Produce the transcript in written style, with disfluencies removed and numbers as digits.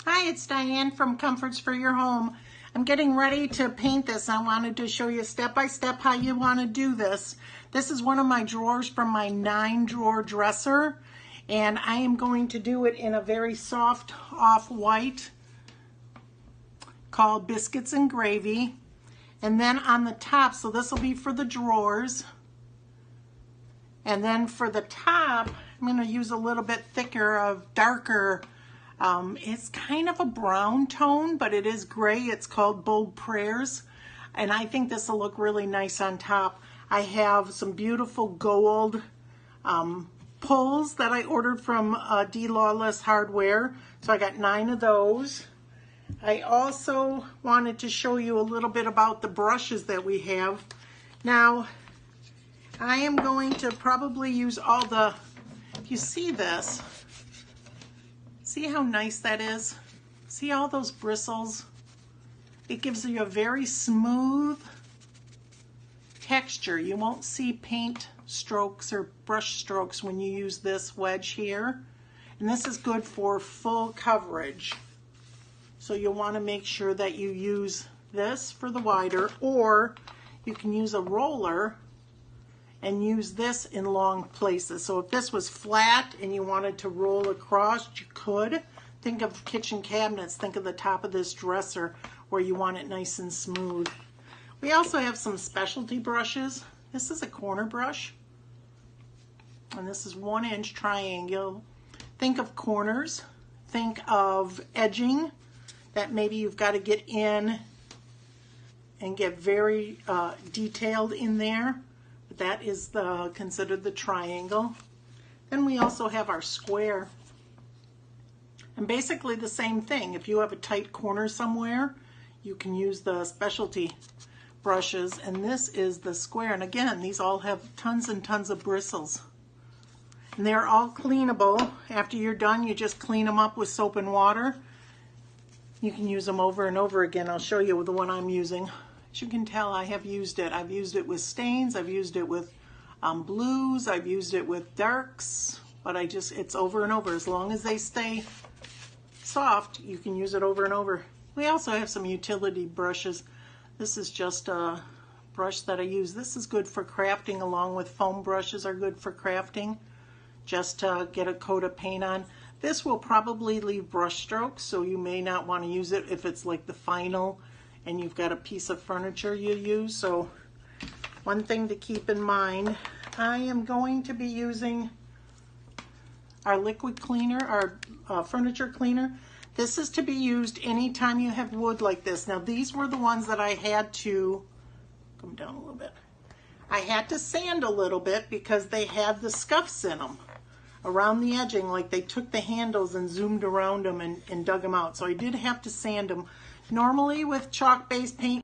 Hi, it's Diane from Comforts for Your Home. I'm getting ready to paint this. I wanted to show you step by step how you want to do this. This is one of my drawers from my 9-drawer dresser, and I am going to do it in a very soft off-white called Biscuits and Gravy. And then on the top, so this will be for the drawers. And then for the top, I'm going to use a little bit thicker of darker. It's kind of a brown tone, but it is gray. It's called Bold Prayers. And I think this will look really nice on top. I have some beautiful gold pulls that I ordered from D. Lawless Hardware. So I got 9 of those. I also wanted to show you a little bit about the brushes that we have. Now, I am going to probably use all the, if you see this, see how nice that is? See all those bristles? It gives you a very smooth texture. You won't see paint strokes or brush strokes when you use this wedge here. And this is good for full coverage. So you'll want to make sure that you use this for the wider, or you can use a roller and use this in long places. So if this was flat and you wanted to roll across, you could. Think of kitchen cabinets, think of the top of this dresser where you want it nice and smooth. We also have some specialty brushes. This is a corner brush, and this is 1-inch triangle. Think of corners, think of edging that maybe you've got to get in and get very detailed in there. That is considered the triangle. Then we also have our square. And basically the same thing. If you have a tight corner somewhere, you can use the specialty brushes. And this is the square. And again, these all have tons and tons of bristles. And they're all cleanable. After you're done, you just clean them up with soap and water. You can use them over and over again. I'll show you the one I'm using. As you can tell, I have used it. I've used it with stains, I've used it with blues, I've used it with darks, but it's over and over. As long as they stay soft, you can use it over and over. We also have some utility brushes. This is just a brush that I use. This is good for crafting, along with foam brushes are good for crafting, just to get a coat of paint on. This will probably leave brush strokes, so you may not want to use it if it's like the final and you've got a piece of furniture you use. So one thing to keep in mind, I am going to be using our liquid cleaner, our furniture cleaner. This is to be used anytime you have wood like this. Now these were the ones that I had to, come down a little bit, I had to sand a little bit because they had the scuffs in them around the edging, like they took the handles and zoomed around them and dug them out. So I did have to sand them. Normally with chalk-based paint,